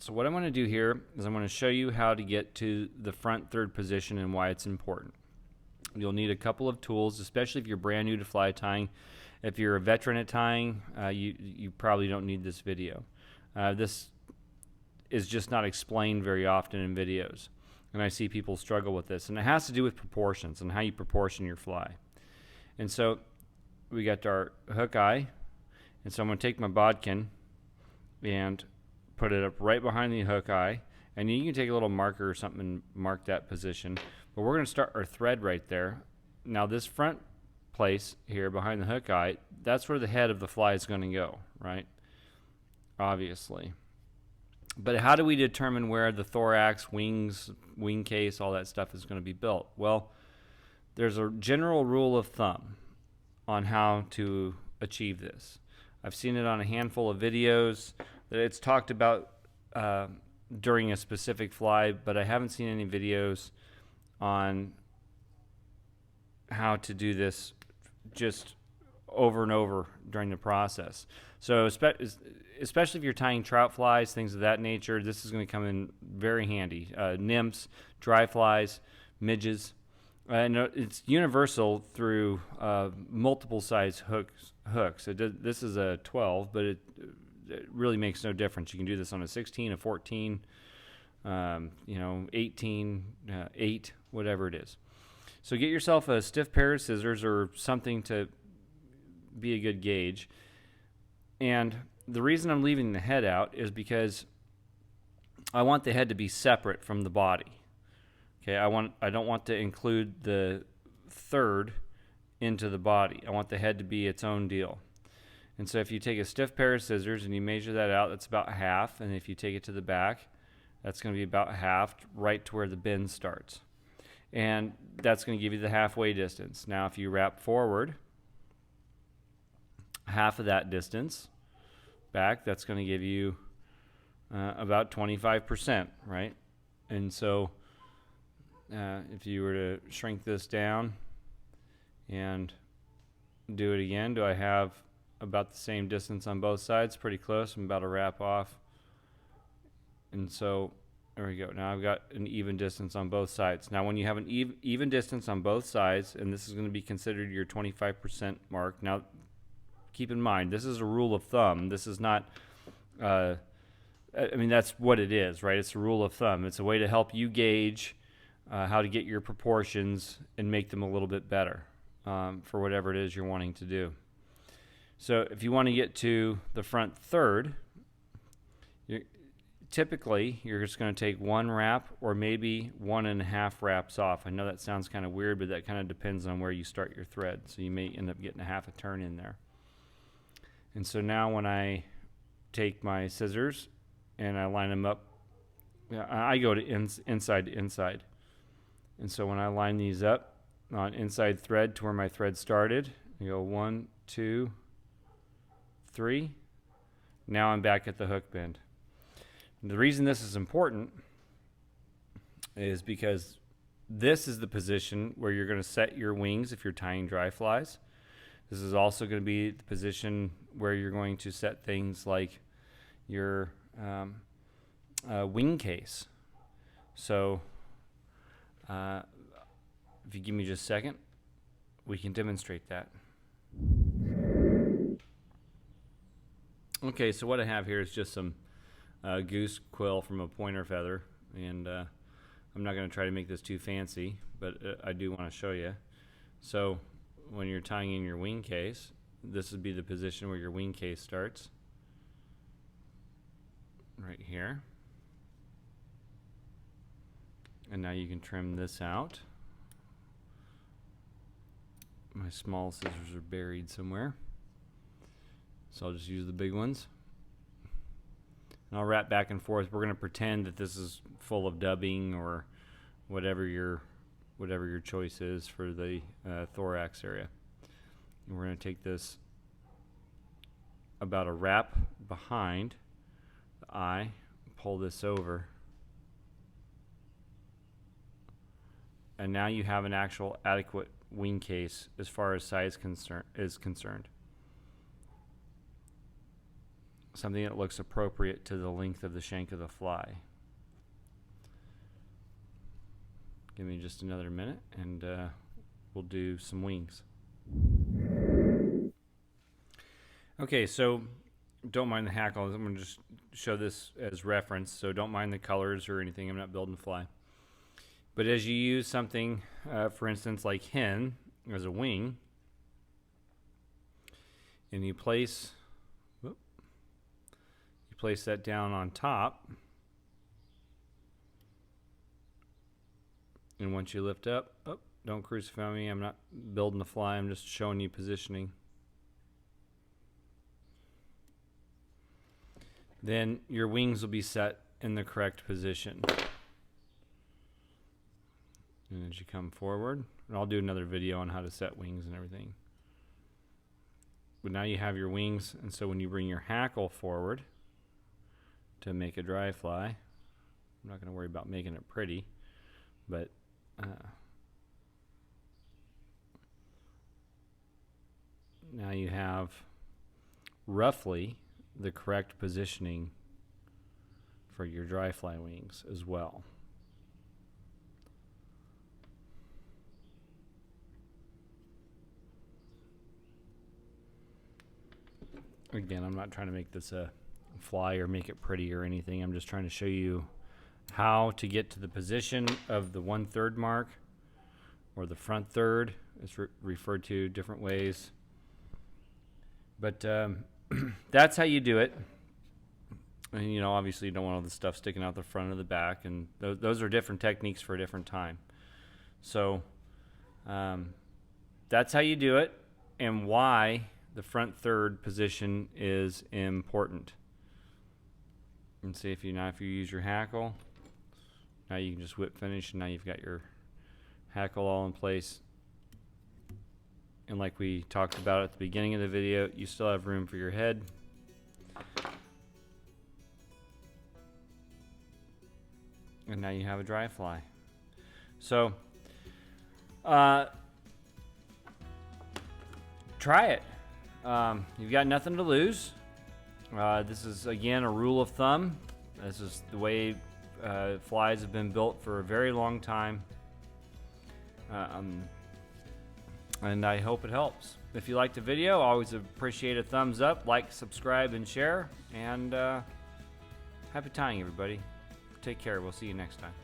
So what I'm going to do here is I'm going to show you how to get to the front third position and why it's important. You'll need a couple of tools, especially if you're brand new to fly tying. If you're a veteran at tying, you probably don't need this video. This is just not explained very often in videos, and I see people struggle with this, and it has to do with proportions and how you proportion your fly. And so we got our hook eye, and so I'm going to take my bodkin and put it up right behind the hook eye, and you can take a little marker or something and mark that position. But we're going to start our thread right there. Now this front place here behind the hook eye, that's where the head of the fly is going to go, right? Obviously. But how do we determine where the thorax, wings, wing case, all that stuff is going to be built? Well, there's a general rule of thumb on how to achieve this. I've seen it on a handful of videos that it's talked about during a specific fly, but I haven't seen any videos on how to do this just over and over during the process. So especially if you're tying trout flies, things of that nature, this is going to come in very handy. Nymphs, dry flies, midges. And it's universal through multiple size hooks. This is a 12, but it really makes no difference. You can do this on a 16, a 14, 18, 8, whatever it is. So get yourself a stiff pair of scissors or something to be a good gauge. And the reason I'm leaving the head out is because I want the head to be separate from the body. Okay, I don't want to include the third into the body. I want the head to be its own deal. And so if you take a stiff pair of scissors and you measure that out, that's about half. And if you take it to the back, that's going to be about half, right to where the bend starts. And that's going to give you the halfway distance. Now if you wrap forward half of that distance back, that's going to give you about 25%, right? And so if you were to shrink this down and do it again, do I have about the same distance on both sides? Pretty close. I'm about to wrap off. And so there we go. Now I've got an even distance on both sides. Now when you have an even distance on both sides, and this is going to be considered your 25% mark. Now keep in mind, this is a rule of thumb. This is not, I mean, that's what it is, right? It's a rule of thumb. It's a way to help you gauge how to get your proportions and make them a little bit better for whatever it is you're wanting to do. So if you want to get to the front third, typically you're just going to take one wrap or maybe 1.5 wraps off. I know that sounds kind of weird, but that kind of depends on where you start your thread. So you may end up getting a half a turn in there. And so now when I take my scissors and I line them up, I go to inside to inside. And so when I line these up on inside thread to where my thread started, I go 1, 2, 3. Now I'm back at the hook bend. And the reason this is important is because this is the position where you're going to set your wings if you're tying dry flies. This is also going to be the position where you're going to set things like your wing case. So if you give me just a second, we can demonstrate that. Okay, so what I have here is just some goose quill from a pointer feather, and I'm not going to try to make this too fancy, but I do want to show you. So when you're tying in your wing case, this would be the position where your wing case starts, right here. And now you can trim this out. My small scissors are buried somewhere, so I'll just use the big ones. And I'll wrap back and forth. We're going to pretend that this is full of dubbing or whatever your choice is for the thorax area. And we're going to take this about a wrap behind the eye, pull this over, and now you have an actual adequate wing case as far as size is concerned. something that looks appropriate to the length of the shank of the fly. Give me just another minute and we'll do some wings. Okay, so don't mind the hackle. I'm going to just show this as reference, so don't mind the colors or anything. I'm not building a fly. But as you use something, for instance, like hen as a wing, and you place that down on top, and once you lift up, don't crucify me, I'm not building the fly, I'm just showing you positioning. Then your wings will be set in the correct position. And as you come forward, and I'll do another video on how to set wings and everything. But now you have your wings, and so when you bring your hackle forward to make a dry fly, I'm not going to worry about making it pretty, but now you have roughly the correct positioning for your dry fly wings as well. Again, I'm not trying to make this a fly or make it pretty or anything. I'm just trying to show you how to get to the position of the 1/3 mark, or the front third. It's referred to different ways. But that's how you do it. And you know, obviously you don't want all the stuff sticking out the front or the back, and those are different techniques for a different time. So that's how you do it, and why the front third position is important. And see, if you use your hackle, now you can just whip finish, and now you've got your hackle all in place. And like we talked about at the beginning of the video, you still have room for your head. And now you have a dry fly. So try it. You've got nothing to lose. This is, again, a rule of thumb. This is the way flies have been built for a very long time. And I hope it helps. If you liked the video, I always appreciate a thumbs up, like, subscribe, and share. And happy tying, everybody. Take care. We'll see you next time.